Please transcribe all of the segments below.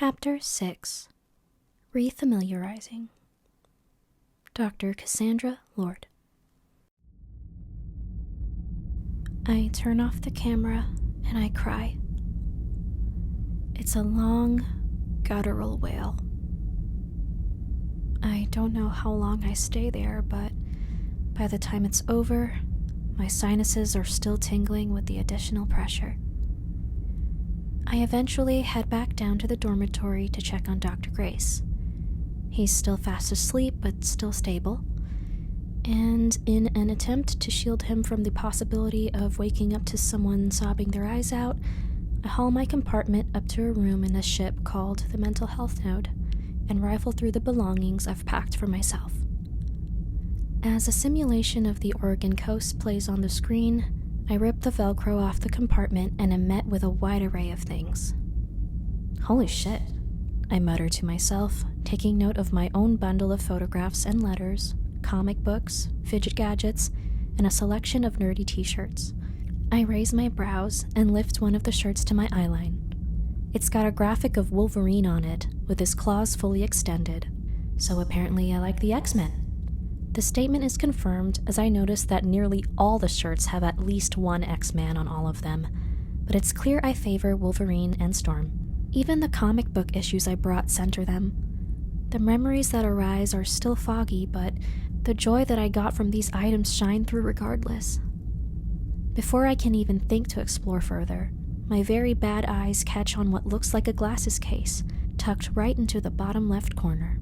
Chapter 6. Refamiliarizing. Dr. Cassandra Lord. I turn off the camera and I cry. It's a long, guttural wail. I don't know how long I stay there, but by the time it's over, my sinuses are still tingling with the additional pressure. I eventually head back down to the dormitory to check on Dr. Grace. He's still fast asleep, but still stable. And in an attempt to shield him from the possibility of waking up to someone sobbing their eyes out, I haul my compartment up to a room in a ship called the Mental Health Node and rifle through the belongings I've packed for myself. As a simulation of the Oregon coast plays on the screen, I rip the Velcro off the compartment and am met with a wide array of things. Holy shit, I mutter to myself, taking note of my own bundle of photographs and letters, comic books, fidget gadgets, and a selection of nerdy t-shirts. I raise my brows and lift one of the shirts to my eyeline. It's got a graphic of Wolverine on it, with his claws fully extended, so apparently I like the X-Men. The statement is confirmed as I notice that nearly all the shirts have at least one X-Man on all of them, but it's clear I favor Wolverine and Storm. Even the comic book issues I brought center them. The memories that arise are still foggy, but the joy that I got from these items shine through regardless. Before I can even think to explore further, my very bad eyes catch on what looks like a glasses case, tucked right into the bottom left corner.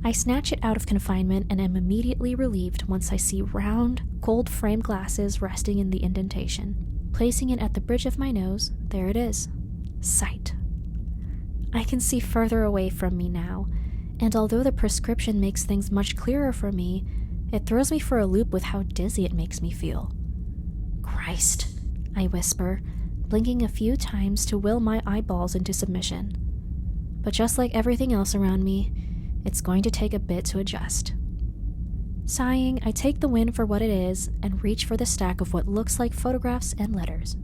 I snatch it out of confinement and am immediately relieved once I see round, gold-framed glasses resting in the indentation. Placing it at the bridge of my nose, there it is. Sight. I can see further away from me now, and although the prescription makes things much clearer for me, it throws me for a loop with how dizzy it makes me feel. Christ, I whisper, blinking a few times to will my eyeballs into submission. But just like everything else around me, it's going to take a bit to adjust. Sighing, I take the win for what it is and reach for the stack of what looks like photographs and letters.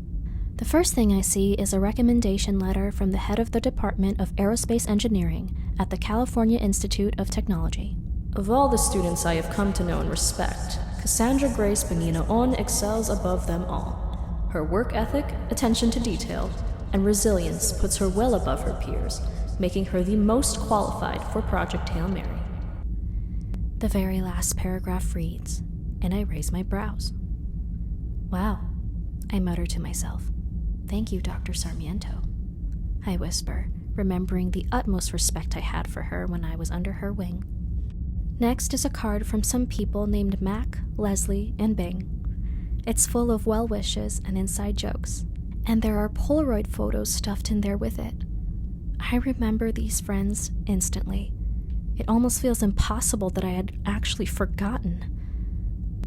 The first thing I see is a recommendation letter from the head of the Department of Aerospace Engineering at the California Institute of Technology. Of all the students I have come to know and respect, Cassandra Grace Benina excels above them all. Her work ethic, attention to detail, and resilience puts her well above her peers, making her the most qualified for Project Hail Mary. The very last paragraph reads, and I raise my brows. Wow, I mutter to myself. Thank you, Dr. Sarmiento. I whisper, remembering the utmost respect I had for her when I was under her wing. Next is a card from some people named Mac, Leslie, and Bing. It's full of well wishes and inside jokes, and there are Polaroid photos stuffed in there with it. I remember these friends instantly. It almost feels impossible that I had actually forgotten.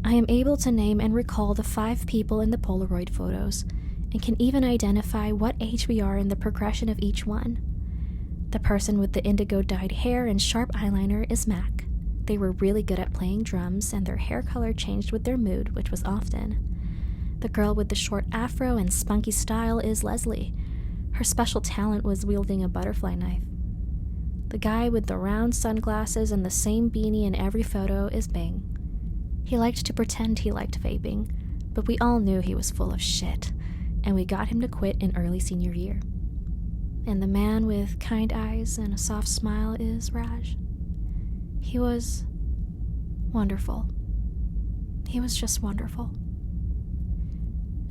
I am able to name and recall the 5 people in the Polaroid photos, and can even identify what age we are in the progression of each one. The person with the indigo-dyed hair and sharp eyeliner is Mac. They were really good at playing drums, and their hair color changed with their mood, which was often. The girl with the short afro and spunky style is Leslie. Her special talent was wielding a butterfly knife. The guy with the round sunglasses and the same beanie in every photo is Bing. He liked to pretend he liked vaping, but we all knew he was full of shit, and we got him to quit in early senior year. And the man with kind eyes and a soft smile is Raj. He was wonderful. He was just wonderful.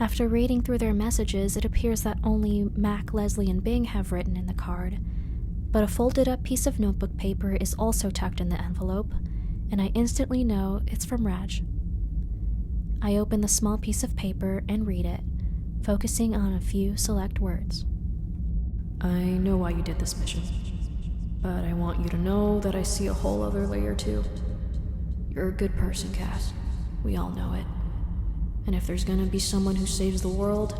After reading through their messages, it appears that only Mac, Leslie, and Bing have written in the card, but a folded-up piece of notebook paper is also tucked in the envelope, and I instantly know it's from Raj. I open the small piece of paper and read it, focusing on a few select words. I know why you did this mission, but I want you to know that I see a whole other layer too. You're a good person, Cass. We all know it. And if there's gonna be someone who saves the world,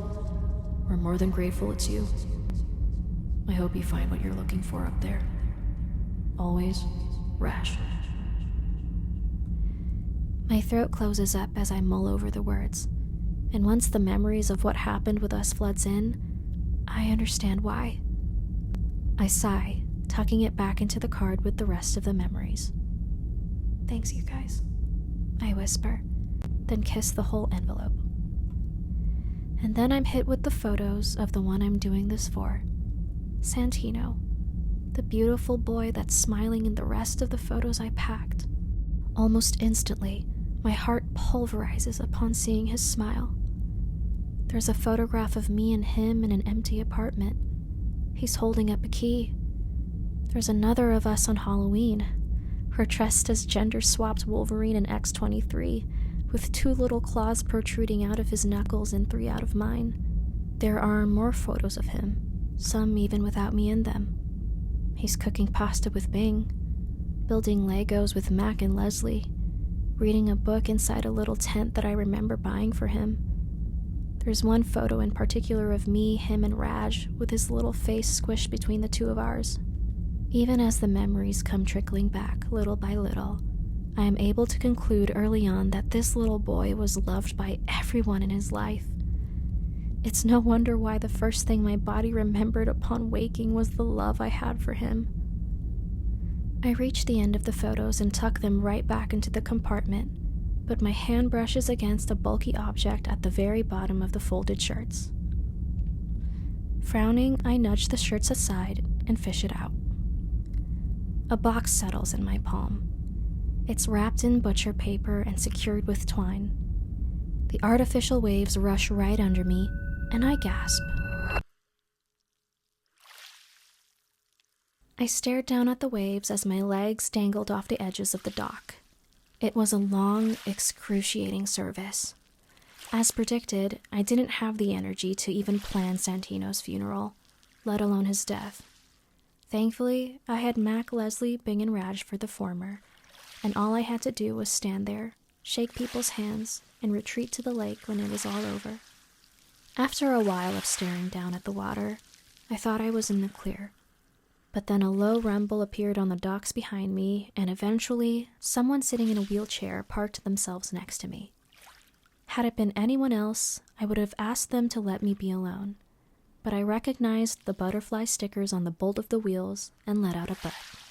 we're more than grateful it's you. I hope you find what you're looking for up there. Always, Rash. My throat closes up as I mull over the words, and once the memories of what happened with us floods in, I understand why. I sigh, tucking it back into the card with the rest of the memories. Thanks, you guys, I whisper, then kiss the whole envelope. And then I'm hit with the photos of the one I'm doing this for, Santino, the beautiful boy that's smiling in the rest of the photos I packed. Almost instantly, my heart pulverizes upon seeing his smile. There's a photograph of me and him in an empty apartment. He's holding up a key. There's another of us on Halloween. We're dressed as gender-swapped Wolverine and X-23, with 2 little claws protruding out of his knuckles and 3 out of mine. There are more photos of him, some even without me in them. He's cooking pasta with Bing, building Legos with Mac and Leslie, reading a book inside a little tent that I remember buying for him. There's one photo in particular of me, him, and Raj, with his little face squished between the 2 of ours. Even as the memories come trickling back, little by little, I am able to conclude early on that this little boy was loved by everyone in his life. It's no wonder why the first thing my body remembered upon waking was the love I had for him. I reach the end of the photos and tuck them right back into the compartment, but my hand brushes against a bulky object at the very bottom of the folded shirts. Frowning, I nudge the shirts aside and fish it out. A box settles in my palm. It's wrapped in butcher paper and secured with twine. The artificial waves rush right under me, and I gasp. I stared down at the waves as my legs dangled off the edges of the dock. It was a long, excruciating service. As predicted, I didn't have the energy to even plan Santino's funeral, let alone his death. Thankfully, I had Mac, Leslie, Bing, and Raj for the former, and all I had to do was stand there, shake people's hands, and retreat to the lake when it was all over. After a while of staring down at the water, I thought I was in the clear. But then a low rumble appeared on the docks behind me, and eventually, someone sitting in a wheelchair parked themselves next to me. Had it been anyone else, I would have asked them to let me be alone. But I recognized the butterfly stickers on the bolt of the wheels and let out a breath.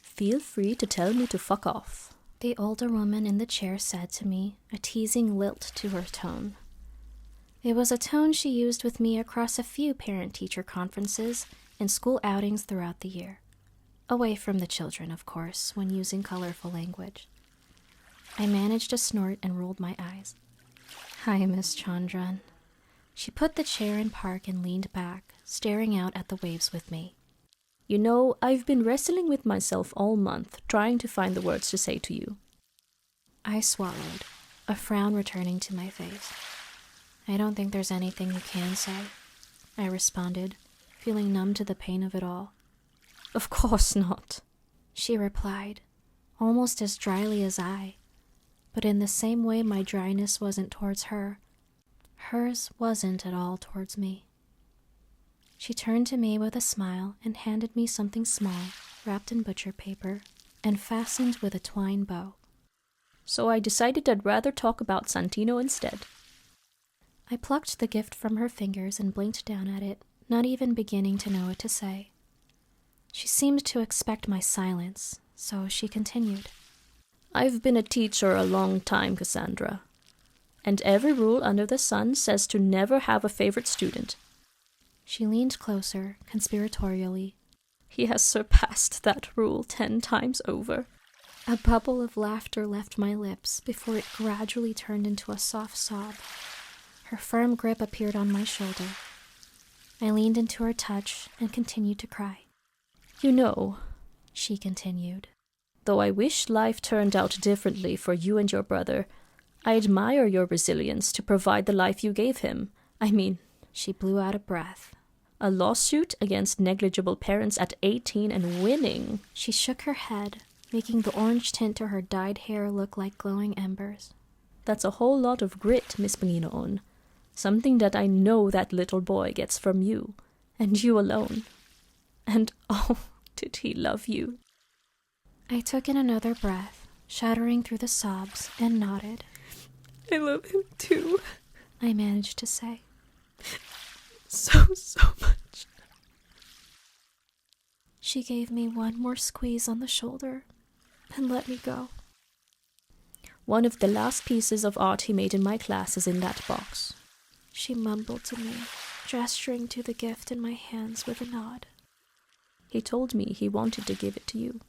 "Feel free to tell me to fuck off," the older woman in the chair said to me, a teasing lilt to her tone. It was a tone she used with me across a few parent-teacher conferences and school outings throughout the year. Away from the children, of course, when using colorful language. I managed to snort and rolled my eyes. "Hi, Miss Chandran." She put the chair in park and leaned back, staring out at the waves with me. "You know, I've been wrestling with myself all month, trying to find the words to say to you." I swallowed, a frown returning to my face. "I don't think there's anything you can say," I responded, feeling numb to the pain of it all. "Of course not," she replied, almost as dryly as I, but in the same way my dryness wasn't towards her. Hers wasn't at all towards me. She turned to me with a smile and handed me something small, wrapped in butcher paper, and fastened with a twine bow. "So I decided I'd rather talk about Santino instead." I plucked the gift from her fingers and blinked down at it, not even beginning to know what to say. She seemed to expect my silence, so she continued. "I've been a teacher a long time, Cassandra. And every rule under the sun says to never have a favorite student." She leaned closer, conspiratorially. "He has surpassed that rule 10 times over." A bubble of laughter left my lips before it gradually turned into a soft sob. Her firm grip appeared on my shoulder. I leaned into her touch and continued to cry. "You know," she continued, "though I wish life turned out differently for you and your brother, I admire your resilience to provide the life you gave him. I mean," she blew out a breath, "a lawsuit against negligible parents at 18 and winning." She shook her head, making the orange tint to her dyed hair look like glowing embers. "That's a whole lot of grit, Miss Panginoon. Something that I know that little boy gets from you, and you alone. And oh, did he love you." I took in another breath, shuddering through the sobs, and nodded. "I love him too," I managed to say. So much." She gave me one more squeeze on the shoulder and let me go. One of the last pieces of art he made in my class is in that box. She mumbled to me, gesturing to the gift in my hands with a nod. He told me he wanted to give it to you.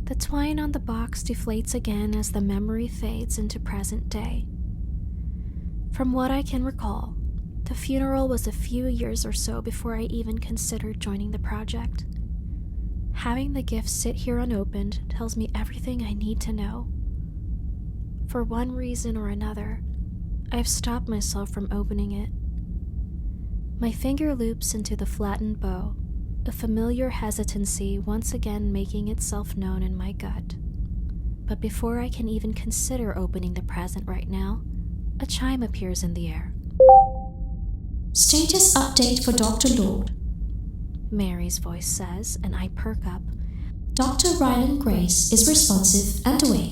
The twine on the box deflates again as the memory fades into present day. From what I can recall, the funeral was a few years or so before I even considered joining the project. Having the gift sit here unopened tells me everything I need to know. For one reason or another, I've stopped myself from opening it. My finger loops into the flattened bow, a familiar hesitancy once again making itself known in my gut. But before I can even consider opening the present right now, a chime appears in the air. Status update for Dr. Lord. Mary's voice says, and I perk up. Dr. Ryland Grace is responsive and awake.